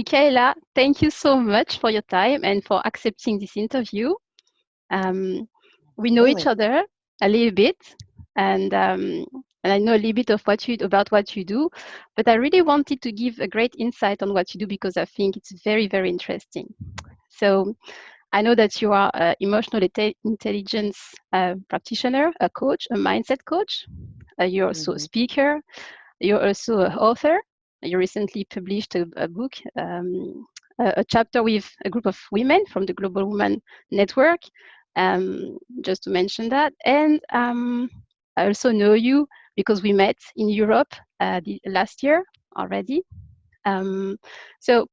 Micaela, thank you so much for your time and for accepting this interview. Um, we know each Absolutely. other a little bit, and um, and I know a little bit of about what you do, but I really wanted to give a great insight on what you do because I think it's very, very interesting. So I know that you are an emotional intelligence practitioner, a coach, a mindset coach. You're also a Mhm. speaker. You're also an author. You recently published a book, a chapter with a group of women from the Global Women Network, just to mention that. And I also know you because we met in Europe last year already. Um, so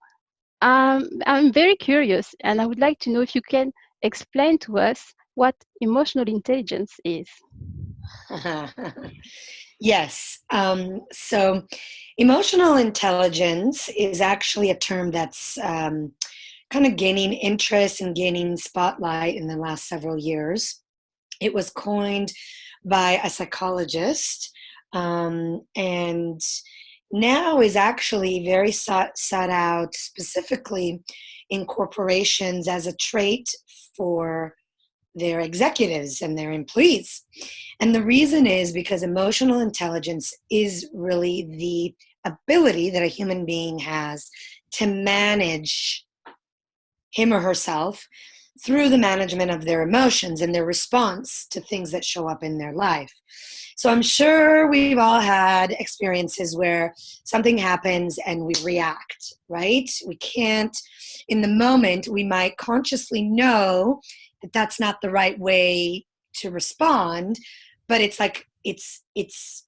I'm very curious, and I would like to know if you can explain to us what emotional intelligence is. Yes. So emotional intelligence is actually a term that's kind of gaining interest and gaining spotlight in the last several years. It was coined by a psychologist, and now is actually very sought out specifically in corporations as a trait for their executives and their employees. And the reason is because emotional intelligence is really the ability that a human being has to manage him or herself through the management of their emotions and their response to things that show up in their life. So I'm sure we've all had experiences where something happens and we react, right? We can't, in the moment, we might consciously know that that's not the right way to respond, but it's like it's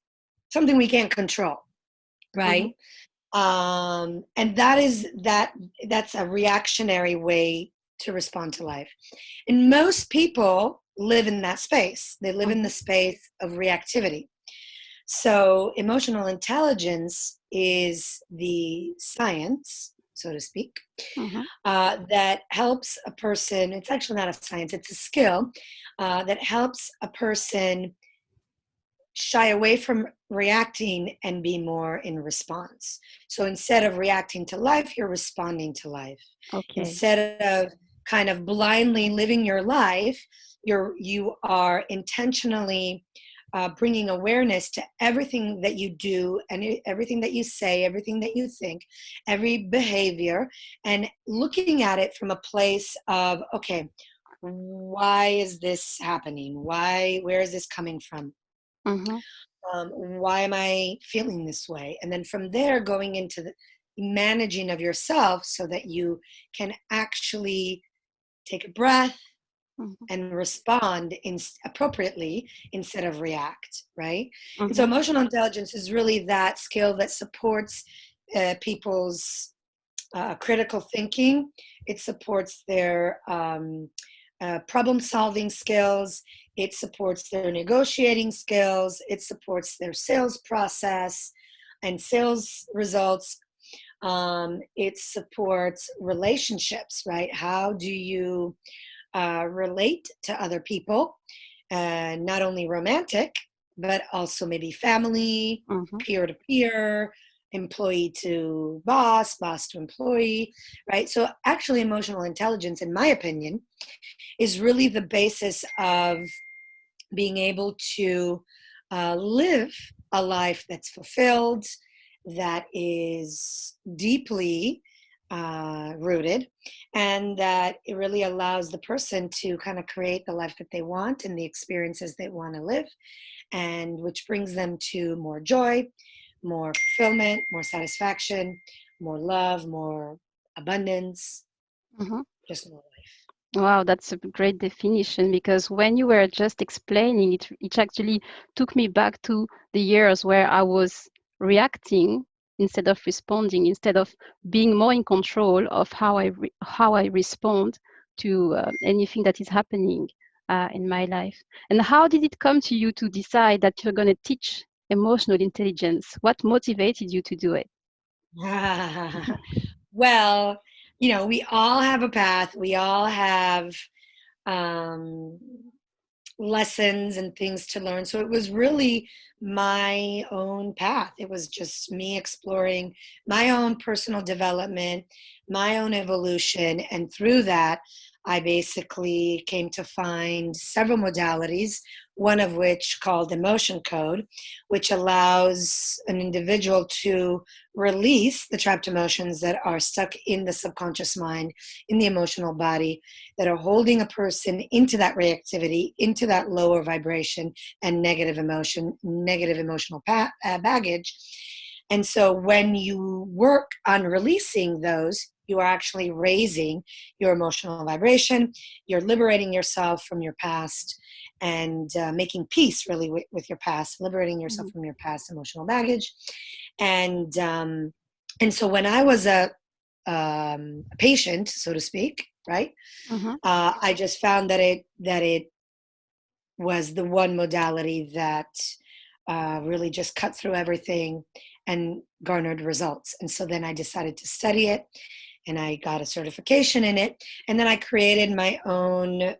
something we can't control, Mhm. right? And that's a reactionary way to respond to life. And most people live in that space. They live in the Mhm. space of reactivity. So emotional intelligence is the science, so to speak, Mhm. that helps a person. It's actually not a science; it's a skill that helps a person shy away from reacting and be more in response. So instead of reacting to life, you're responding to life. Okay. Instead of kind of blindly living your life, you are intentionally bringing awareness to everything that you do and everything that you say, everything that you think, every behavior, and looking at it from a place of, okay, why is this happening? Where is this coming from? Mhm. Why am I feeling this way? And then from there, going into the managing of yourself so that you can actually take a breath Mhm. and respond appropriately instead of react, right? And so Mhm. emotional intelligence is really that skill that supports people's critical thinking. It supports their problem solving skills. It supports their negotiating skills. It supports their sales process and sales results. It supports relationships, right? How do you relate to other people, not only romantic, but also maybe family, Mhm. peer to peer, employee to boss, boss to employee, right? So, actually, emotional intelligence, in my opinion, is really the basis of being able to live a life that's fulfilled, that is deeply rooted, and that it really allows the person to kind of create the life that they want and the experiences they want to live, and which brings them to more joy, more fulfillment, more satisfaction, more love, more abundance, Mhm. just more life. Wow, that's a great definition because when you were just explaining it, it actually took me back to the years where I was reacting instead of responding, instead of being more in control of how I respond to anything that is happening in my life. And how did it come to you to decide that you're going to teach emotional intelligence? What motivated you to do it? Well, we all have a path. We all have um, lessons and things to learn. So it was really my own path. It was just me exploring my own personal development, my own evolution. And through that, I basically came to find several modalities, one of which called emotion code, which allows an individual to release the trapped emotions that are stuck in the subconscious mind, in the emotional body, that are holding a person into that reactivity, into that lower vibration and negative emotion, negative emotional baggage. And so when you work on releasing those, you are actually raising your emotional vibration. You're liberating yourself from your past and making peace really with your past, liberating yourself from your past emotional baggage. And so when I was a patient, so to speak, right? Mm-hmm. I just found that it was the one modality that really just cut through everything and garnered results. And so then I decided to study it, and I got a certification in it, and then I created my own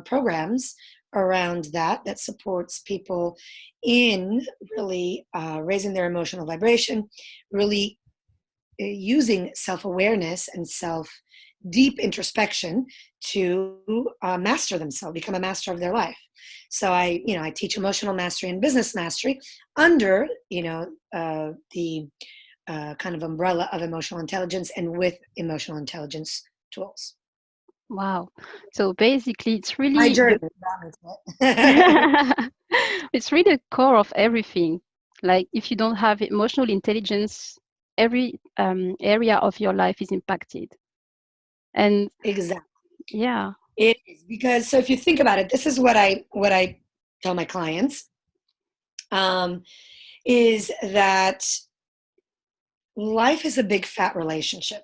programs around that supports people in really raising their emotional vibration, really using self-awareness and deep introspection to master themselves, become a master of their life. So I teach emotional mastery and business mastery under the kind of umbrella of emotional intelligence and with emotional intelligence tools. Wow. So basically, it's My really journey. the That it's really the core of everything. Like if you don't have emotional intelligence, every area of your life is impacted. And exactly. yeah. It is because, so if you think about it, this is what I tell my clients, um, is that life is a big fat relationship.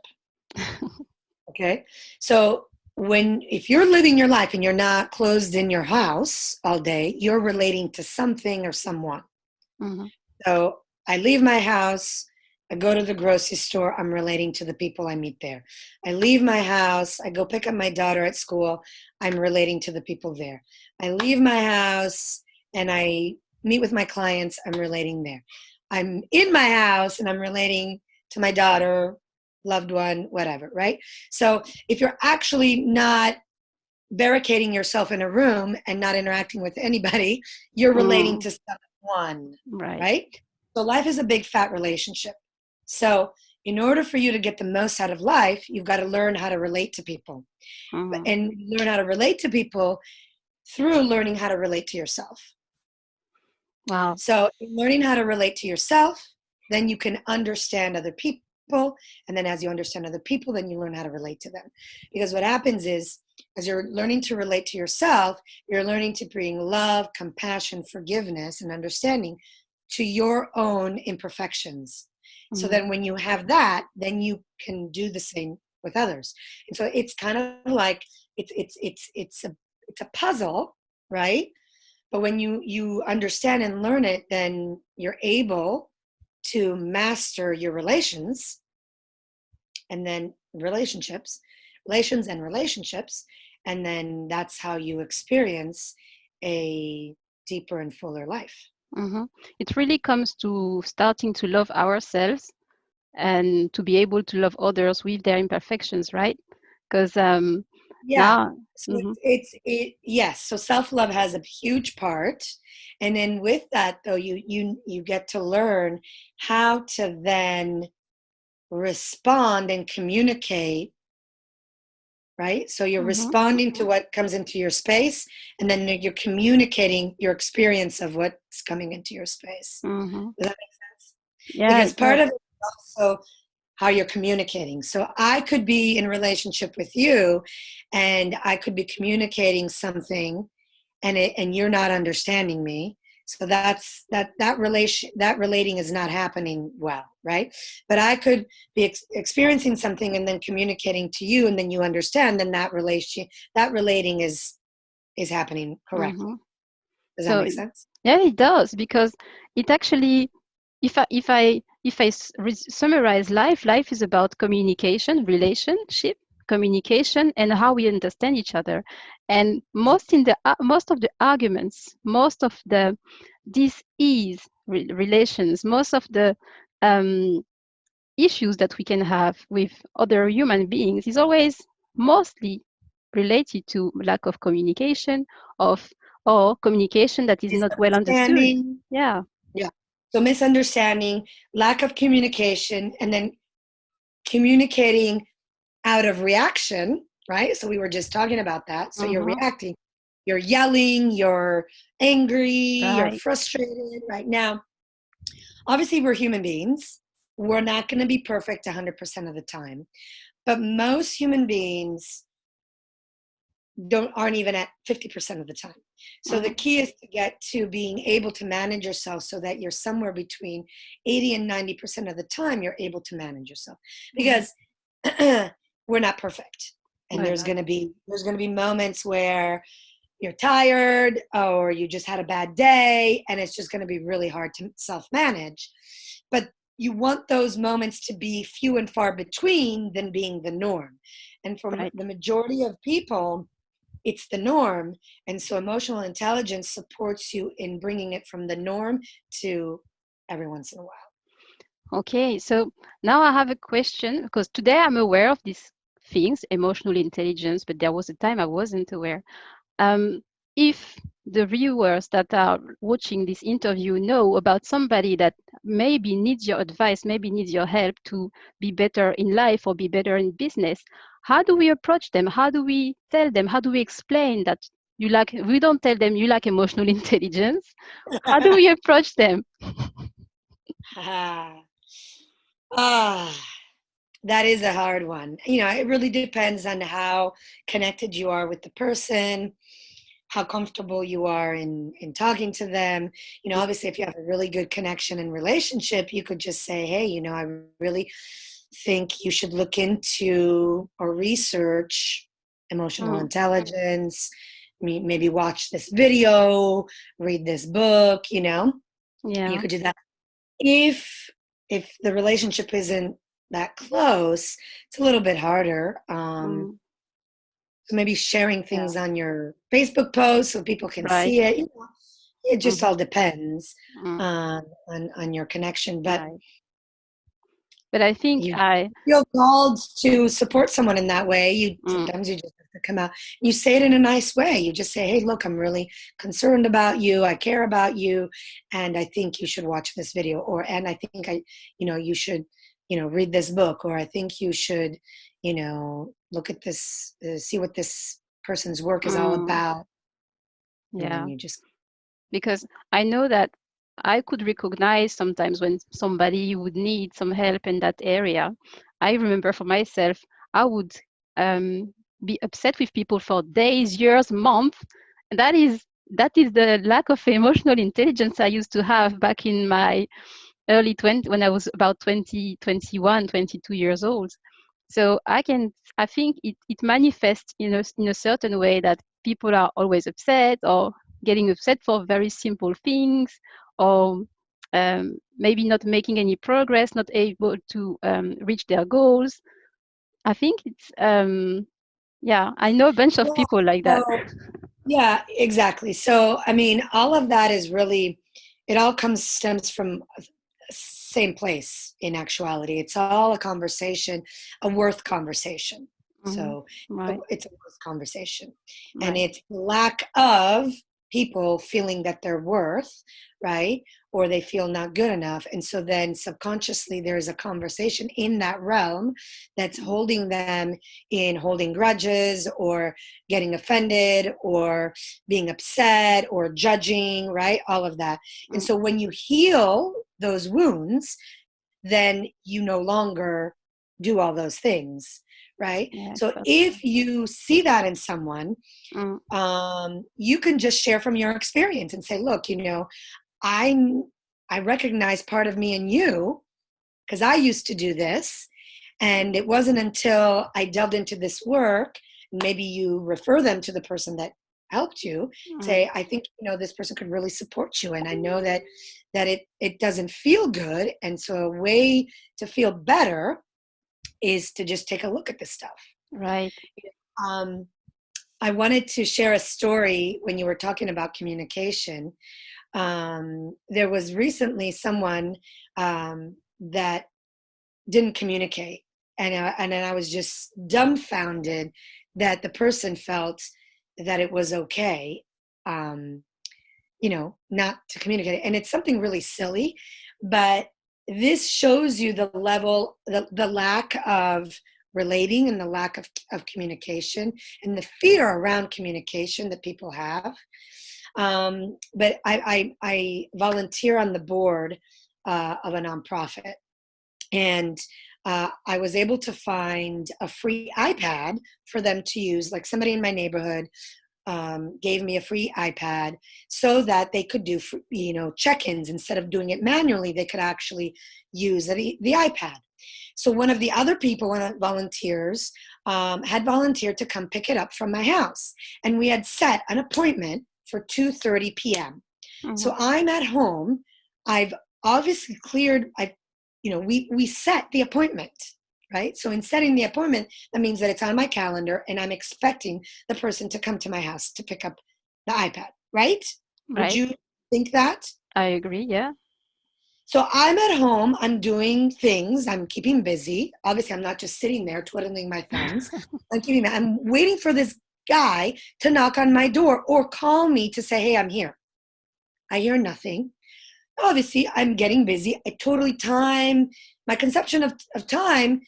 Okay. So if you're living your life and you're not closed in your house all day, you're relating to something or someone. Mm-hmm. So I leave my house, I go to the grocery store, I'm relating to the people I meet there. I leave my house, I go pick up my daughter at school, I'm relating to the people there. I leave my house and I meet with my clients, I'm relating there. I'm in my house and I'm relating to my daughter, loved one, whatever, right? So if you're actually not barricading yourself in a room and not interacting with anybody, you're relating Mm, to someone, right. right? So life is a big fat relationship. So in order for you to get the most out of life, you've got to learn how to relate to people. Mm-hmm. And learn how to relate to people through learning how to relate to yourself. Wow. So in learning how to relate to yourself, then you can understand other people. And then as you understand other people, then you learn how to relate to them. Because what happens is, as you're learning to relate to yourself, you're learning to bring love, compassion, forgiveness, and understanding to your own imperfections. So Mm-hmm. then when you have that, then you can do the same with others. And so it's kind of like it's a puzzle, right? But when you understand and learn it, then you're able to master your relations and then relations and relationships. And then that's how you experience a deeper and fuller life. Mm-hmm. It really comes to starting to love ourselves and to be able to love others with their imperfections, right? Because Yeah. now, So mm-hmm. yes. So self-love has a huge part. And then with that though, you get to learn how to then respond and communicate, right? So you're Mm-hmm. responding to what comes into your space, and then you're communicating your experience of what's coming into your space. Mm-hmm. Does that make sense? Yeah, Because it part does. of it is also how you're communicating. So I could be in relationship with you, and I could be communicating something, and you're not understanding me. So that relating is not happening well, right? But I could be experiencing something and then communicating to you, and then you understand, then that relating is happening Mm-hmm. correctly. Does that So make sense? yeah, it does because it actually, if I summarize life, life is about communication, relationship, communication and how we understand each other. And most of the arguments, most of the dis-ease relations, most of the um, issues that we can have with other human beings is always mostly related to lack of communication of or communication that is not well understood. Misunderstanding. Yeah. Yeah. So misunderstanding, lack of communication, and then communicating out of reaction, right? So we were just talking about that. So you're Mm-hmm. reacting, you're yelling, you're angry, you're Right. frustrated right now. Obviously, we're human beings. We're not going to be perfect 100% of the time, but most human beings don't aren't even at 50% of the time. So the Mm-hmm. key is to get to being able to manage yourself so that you're somewhere between 80 and 90% of the time you're able to manage yourself. Mm-hmm. Because we're not perfect. And We're not. there's going to be moments where you're tired or you just had a bad day and it's just going to be really hard to self-manage. But you want those moments to be few and far between than being the norm. And for Right. the majority of people, it's the norm. And so emotional intelligence supports you in bringing it from the norm to every once in a while. Okay, so now I have a question because today I'm aware of these things, emotional intelligence, but there was a time I wasn't aware. Um, if the viewers that are watching this interview know about somebody that maybe needs your advice, maybe needs your help to be better in life or be better in business, how do we approach them? How do we tell them? How do we explain that you lack? We don't tell them you lack emotional intelligence. How do we approach them? ah, that is a hard one. It really depends on how connected you are with the person, how comfortable you are in talking to them. Obviously, if you have a really good connection and relationship, you could just say, hey, I really think you should look into or research emotional Mm, intelligence. Maybe watch this video, read this book. You yeah. could do that. If the relationship isn't that close, it's a little bit harder. Mm, So maybe sharing yeah. things on your Facebook post so people can Right. see it. It just Mm-hmm. all depends Mm, on your connection. But right. But I think you I. feel called to support someone in that way. You Mm, sometimes you just have to come out. You say it in a nice way. You just say, "Hey, look, I'm really concerned about you. I care about you, and I think you should watch this video." And I think you should, read this book, or I think you should, look at this, see what this person's work is all mm, about, and then yeah. you just Because I know that I could recognize sometimes when somebody would need some help in that area. I remember for myself, I would um, be upset with people for days, years, months. And that is the lack of emotional intelligence I used to have back in my early 20 when I was about 20, 21, 22 years old. So I think it manifests in a certain way that people are always upset or getting upset for very simple things, or maybe not making any progress, not able to reach their goals. I think yeah, I know a bunch of yeah. people like that. So yeah, exactly. So I mean, all of that is really it all comes stems from same place in actuality. It's all a conversation, a worth conversation. Mhm. So Right, it's a worth conversation. And right. it's lack of people feeling that they're worth, right? Or they feel not good enough. And so then subconsciously there's a conversation in that realm that's Mm, holding them in holding grudges or getting offended or being upset or judging, right? All of that. And mm. so when you heal those wounds, then you no longer do all those things, right? Yes, So that's true. if you see that in someone, Mm, you can just share from your experience and say, look, I I recognize part of me in you because I used to do this. And it wasn't until I delved into this work, maybe you refer them to the person that helped you, mm. say, I think, this person could really support you. And I know that it doesn't feel good. And so a way to feel better is to just take a look at this stuff. Right. Um, I wanted to share a story when you were talking about communication. There was recently someone that didn't communicate, and then I was just dumbfounded that the person felt that it was okay, um, not to communicate. And it's something really silly, but this shows you the level, the lack of relating and the lack of communication and the fear around communication that people have. But I volunteer on the board of a nonprofit, and I was able to find a free iPad for them to use. Like somebody in my neighborhood gave me a free iPad so that they could do, check-ins instead of doing it manually. They could actually use the iPad. So one of the other people, one of the volunteers, had volunteered to come pick it up from my house, and we had set an appointment for 2:30 p.m. Mm-hmm. So I'm at home. I've obviously cleared. We set the appointment, right? So in setting the appointment, that means that it's on my calendar, and I'm expecting the person to come to my house to pick up the iPad, right? Would Right. you think that? I agree. Yeah. So I'm at home, I'm doing things, I'm keeping busy. Obviously, I'm not just sitting there twiddling my thumbs. I'm waiting for this guy to knock on my door or call me to say, hey, I'm here. I hear nothing. Obviously, I'm getting busy. My conception of time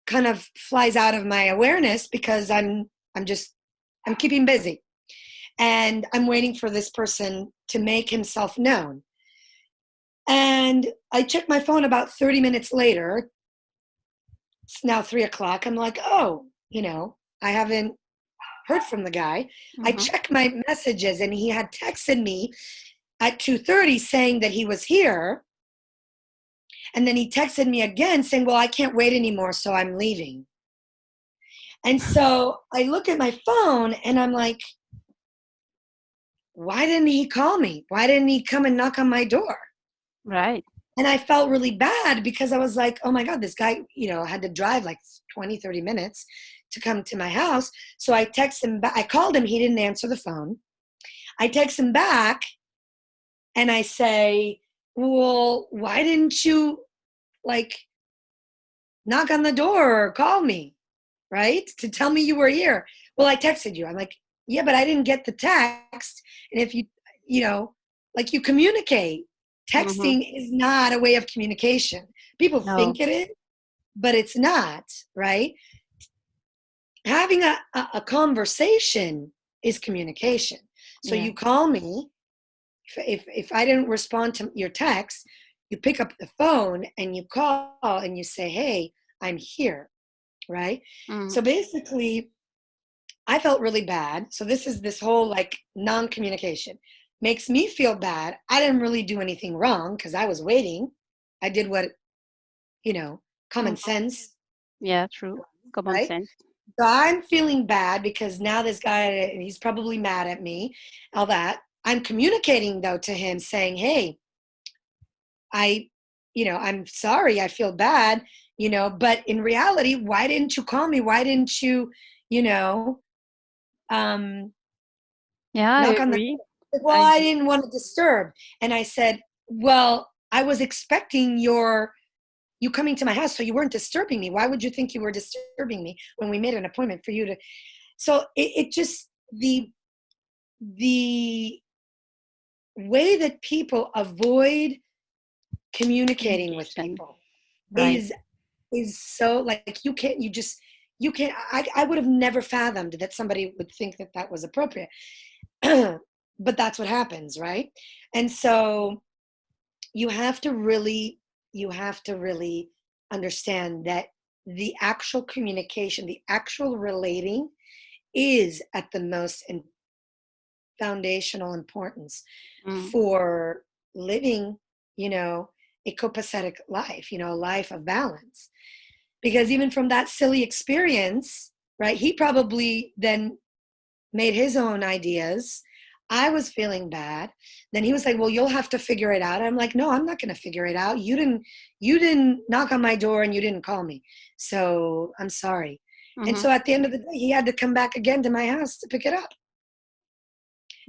kind of flies out of my awareness because I'm keeping busy. And I'm waiting for this person to make himself known. And I check my phone about 30 minutes later. It's now 3 o'clock. I'm like, oh, I haven't heard from the guy. I Mm-hmm. check my messages, and he had texted me at 2:30 saying that he was here. And then he texted me again saying, well, I can't wait anymore, so I'm leaving. And so I look at my phone and I'm like, why didn't he call me? Why didn't he come and knock on my door? Right. And I felt really bad because I was like, oh my God, this guy, had to drive like 20, 30 minutes to come to my house. So I text him back. I called him. He didn't answer the phone. I text him back and I say, well, why didn't you like knock on the door or call me, right? To tell me you were here. Well, I texted you. I'm like, yeah, but I didn't get the text. And if like you communicate, Mm-hmm. texting is not a way of communication. People No. think it is, but it's not, right? Having a conversation is communication. So Yeah. you call me. If I didn't respond to your text, you pick up the phone and you call and you say, hey, I'm here, right? Mm. So basically, I felt really bad. So this whole like non-communication makes me feel bad. I didn't really do anything wrong because I was waiting. I did what, you know, common Mm-hmm. sense, Yeah. True. Common right? sense. So I'm feeling bad because now this guy, he's probably mad at me, all that. I'm communicating though to him saying, hey, I, I'm sorry, I feel bad, but in reality, why didn't you call me? Why didn't you, you know, um, Yeah. I knock on the agree. well, I I agree. didn't want to disturb. And I said, well, I was expecting you coming to my house, so you weren't disturbing me. Why would you think you were disturbing me when we made an appointment for you to? So it just the way that people avoid communicating with Communication. people Right. is so like you can't I would have never fathomed that somebody would think that that was appropriate. But that's what happens, right? And so you have to really understand that the actual communication, the actual relating is at the most foundational importance Mm. for living, you know, a copacetic life, a life of balance. Because even from that silly experience, right, he probably then made his own ideas. I was feeling bad. Then he was like, well, you'll have to figure it out. I'm like, no, I'm not going to figure it out. You didn't knock on my door and you didn't call me. So I'm sorry. And Mm-hmm. so at the end of the day, he had to come back again to my house to pick it up.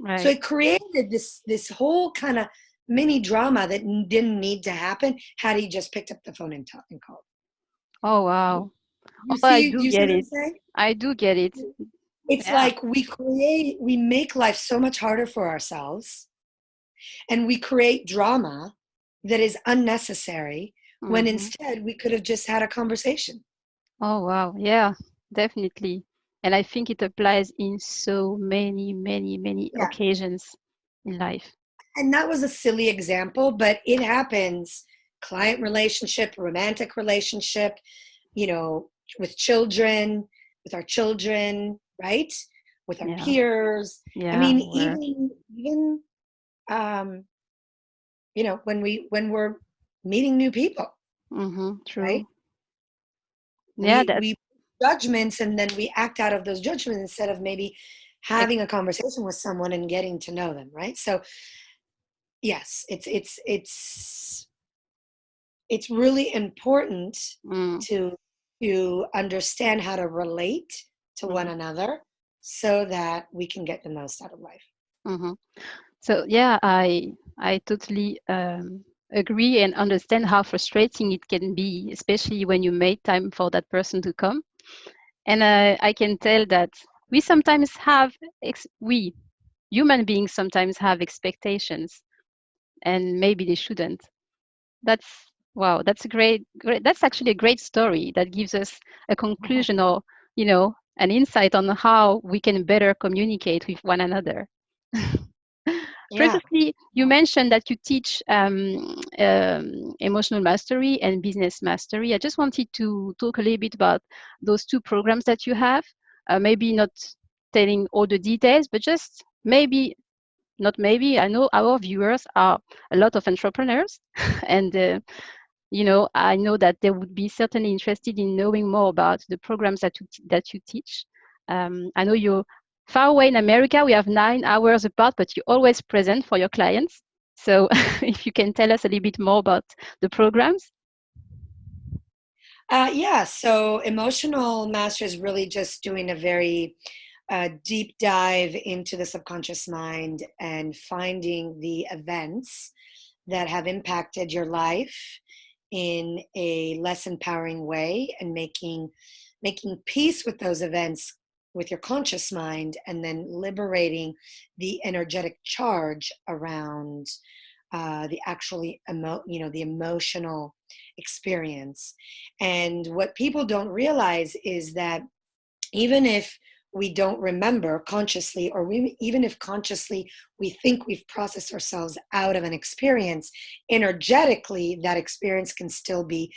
So Right. it created this whole kind of mini drama that didn't need to happen had he just picked up the phone and talked and called. Oh, wow. You Oh, I see, do do you see get what I'm it. saying? I do get it. It's Yeah. like we make life so much harder for ourselves, and we create drama that is unnecessary when Mm-hmm. instead we could have just had a conversation. Oh, wow. Yeah, definitely. And I think it applies in so many, many, many Yeah. occasions in life. And that was a silly example, but it happens. Client relationship, romantic relationship, you know, with children, with our children, right? With our Yeah. peers. I Yeah. mean, Work. even um, when we're meeting new people, Mm-hmm. right? True. Yeah, We judgments, and then we act out of those judgments instead of maybe ex having a conversation with someone and getting to know them, right? So yes, it's really important mm, to understand how to relate to one mhm, another so that we can get the most out of life. mhm. So yeah, I totally agree and understand how frustrating it can be, especially when you make time for that person to come. And I can tell that we sometimes have we human beings sometimes have expectations, and maybe they shouldn't. That's wow. That's a great. That's actually a great story that gives us a conclusion or an insight on how we can better communicate with one another. Yeah. Previously, you mentioned that you teach emotional mastery and business mastery. I just wanted to talk a little bit about those two programs that you have. Maybe not telling all the details, but just maybe, not maybe, I know our viewers are a lot of entrepreneurs, and I know that they would be certainly interested in knowing more about the programs that you teach. I know you're far away in America. We have 9 hours apart, but you're always present for your clients. So if you can tell us a little bit more about the programs. Yeah, so emotional master is really just doing a very deep dive into the subconscious mind and finding the events that have impacted your life in a less empowering way, and making peace with those events with your conscious mind, and then liberating the energetic charge around the actually the emotional experience. And what people don't realize is that even if we don't remember consciously, or even if consciously we think we've processed ourselves out of an experience, energetically that experience can still be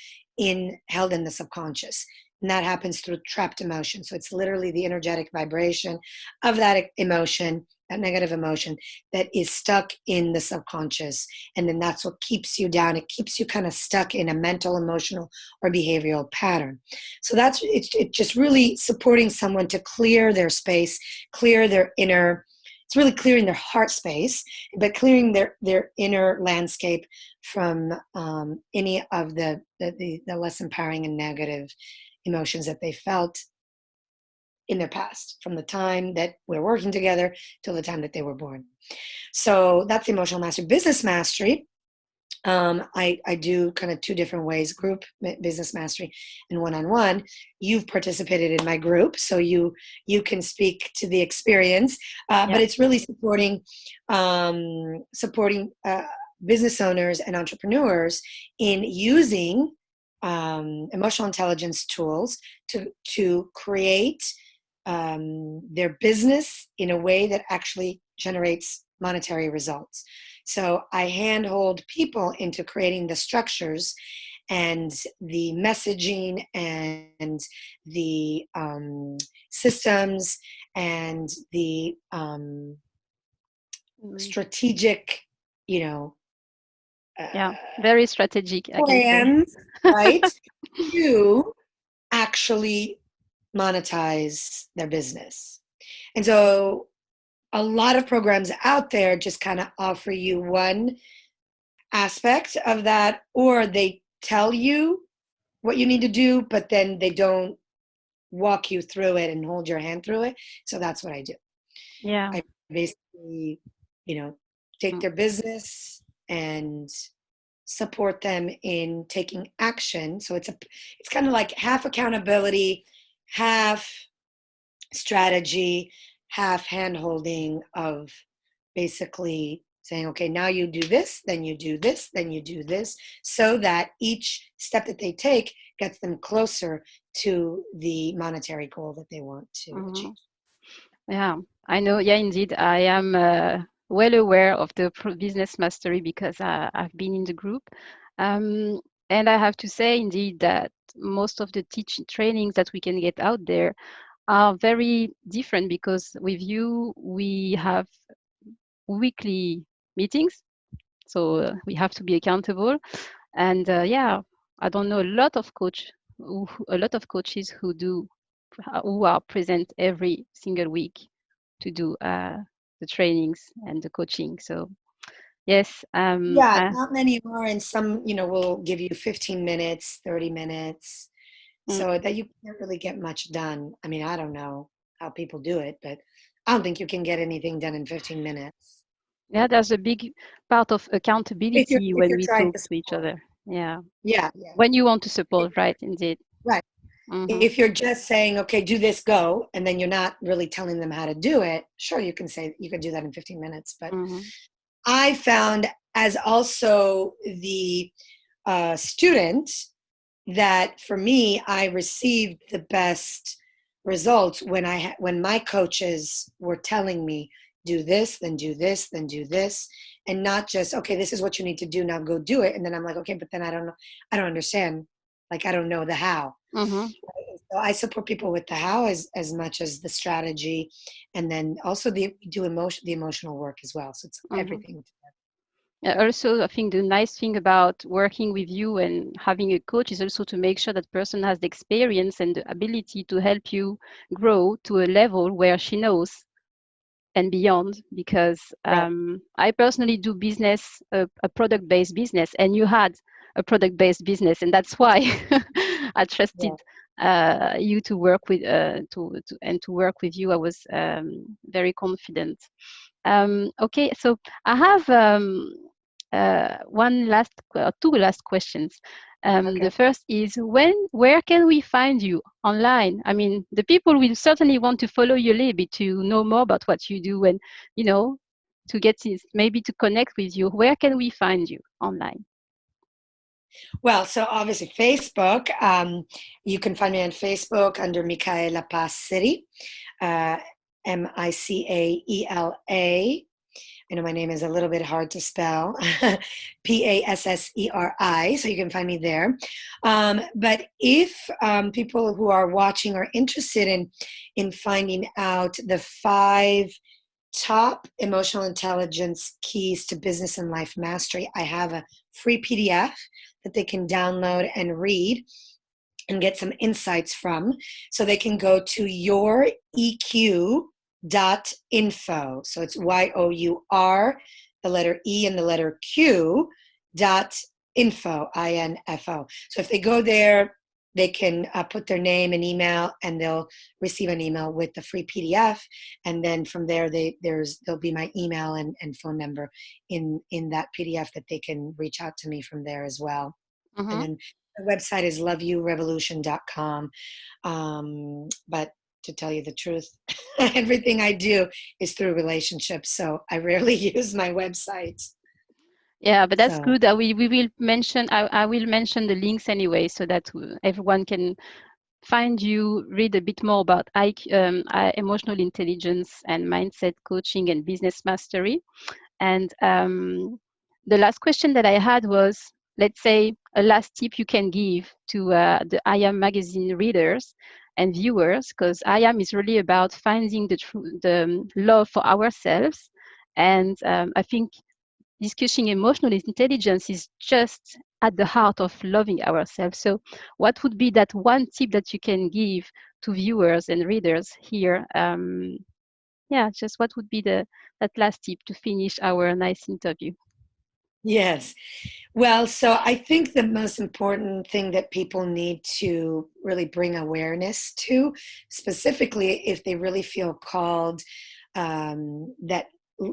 held in the subconscious, and that happens through trapped emotion. So it's literally the energetic vibration of that emotion, that negative emotion, that is stuck in the subconscious, and then that's what keeps you down. It keeps you kind of stuck in a mental, emotional, or behavioral pattern. So it's just really supporting someone to clear their space, clear their inner. It's really clearing their heart space, but clearing their inner landscape from any of the less empowering and negative emotions that they felt in their past, from the time that we're working together till the time that they were born. So that's emotional mastery. Business mastery, I do kind of two different ways: group business mastery and one-on-one. You've participated in my group, so you can speak to the experience. But Yeah. it's really supporting business owners and entrepreneurs in using emotional intelligence tools to create their business in a way that actually generates monetary results. So I handhold people into creating the structures and the messaging and the systems and the Mm, strategic, you know, yeah. uh, Very strategic, I can say. plans, right, to actually monetize their business. And so a lot of programs out there just kind of offer you one aspect of that, or they tell you what you need to do, but then they don't walk you through it and hold your hand through it. So that's what I do. Yeah. I basically, you know, take Mm. their business and support them in taking action. So it's kind of like half accountability, half strategy, half hand holding of basically saying, okay, now you do this, then you do this, then you do this, so that each step that they take gets them closer to the monetary goal that they want to achieve. Mhm. Yeah, I know. Yeah, indeed. I am well aware of the business mastery because I've been in the group. Um, and I have to say, indeed, that most of the teaching trainings that we can get out there are very different because with you, we have weekly meetings. So we have to be accountable. And yeah, I don't know a lot of coaches who are present every single week to do the trainings and the coaching. So yes, Yeah, not many more, and some, will give you 15 minutes, 30 minutes, mm, so that you can't really get much done. I mean, I don't know how people do it, but I don't think you can get anything done in 15 minutes yeah, there's a big part of if you're accountability if when you're we trying talk to to each support. other. Yeah, Yeah, yeah. when you want to If support, right? Indeed. Right. Hmm. If you're just saying, okay, do this, go, and then you're not really telling them how to do it, sure, you can say you can do that in 15 minutes. But Hmm. I found, as also the student, that for me, I received the best results when when my coaches were telling me, do this, then do this, then do this, and not just, okay, this is what you need to do, now go do it. And then I'm like, okay, but then I don't know, I don't understand, like I don't know the how. Hmm. So I support people with the how as much as the strategy, and then also the emotional work as well. So it's Hmm. everything. Also, I think the nice thing about working with you and having a coach is also to make sure that person has the experience and the ability to help you grow to a level where she knows and beyond. Because Right. I personally do business, a product-based business, and you had a product-based business, and that's why I Yeah. trusted you to work with to work with you. I was very confident. Okay, so I have two last questions. The Okay. first is where can we find you online? I mean, the people will certainly want to follow you a little bit to know more about what you do and, you know, to get this, maybe to connect with you. Where can we find you online? Well, so obviously Facebook. You can find me on Facebook under Micaela Passeri, uh, Micaela. I know my name is a little bit hard to spell, Passeri. So you can find me there. But if people who are watching are interested in finding out the 5 top emotional intelligence keys to business and life mastery, I have a free PDF that they can download and read and get some insights from. So they can go to youreq.info. So it's YOUR, the letter E and the letter Q, dot info, INFO. So if they go there, they can put their name and email, and they'll receive an email with the free PDF. And then from there, there'll be my email and phone number in that PDF that they can reach out to me from there as well. And Mm-hmm. then the website is loveyourevolution.com. But to tell you the truth, everything I do is through relationships. So I rarely use my website. Yeah, but that's So, good. We will mention, I will mention the links anyway so that everyone can find you, read a bit more about emotional intelligence and mindset coaching and business mastery. And the last question that I had was, let's say, a last tip you can give to the I Am magazine readers and viewers, because I Am is really about finding the love for ourselves. And I think discussing emotional intelligence is just at the heart of loving ourselves. So, what would be that one tip that you can give to viewers and readers here? Yeah, just what would be that last tip to finish our nice interview? Yes. Well, so I think the most important thing that people need to really bring awareness to, specifically if they really feel called, that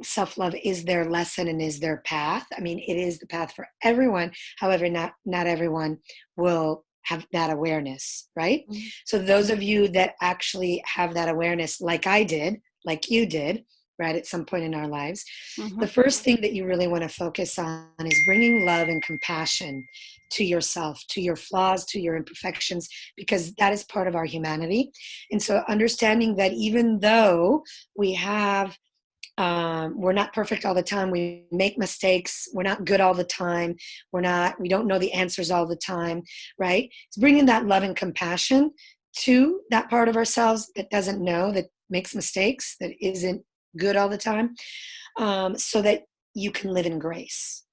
self love is their lesson and is their path. I mean, it is the path for everyone. However, not everyone will have that awareness, right? Mhm. So those of you that actually have that awareness, like I did, like you did, right, at some point in our lives, the Mhm. first thing that you really want to focus on is bringing love and compassion to yourself, to your flaws, to your imperfections, because that is part of our humanity. And so understanding that even though we have we're not perfect all the time, we make mistakes, we're not good all the time, we don't know the answers all the time, right? It's bringing that love and compassion to that part of ourselves that doesn't know, that makes mistakes, that isn't good all the time, so that you can live in grace,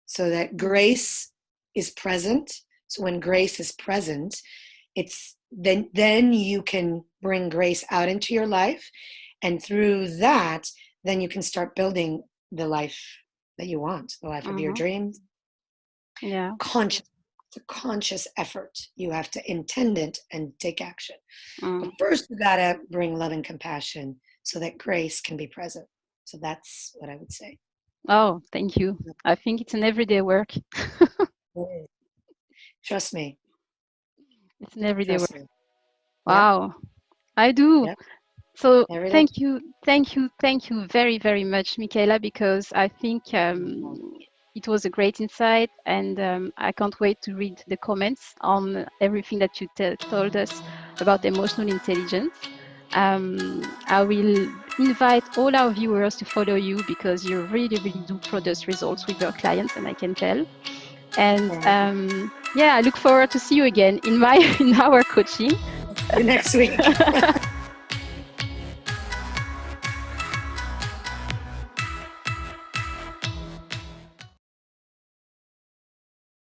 so that grace is present. So when grace is present, it's then you can bring grace out into your life, and through that, then you can start building the life that you want, the life of your Mhm. dreams. Yeah. Conscious, it's a conscious effort. You have to intend it and take action. But Mm. first, you gotta bring love and compassion so that grace can be present. So that's what I would say. Oh, thank you. I think it's an everyday work. Mm. Trust me. It's an everyday Trust work. me. Yep. Wow, I do. Yep. So Every day. thank you very, very much, Michaela, because I think it was a great insight, and I can't wait to read the comments on everything that you told us about emotional intelligence. I will invite all our viewers to follow you because you really, really do produce results with your clients, and I can tell. And Thank you. yeah, I look forward to see you again in my in our coaching. See you next week.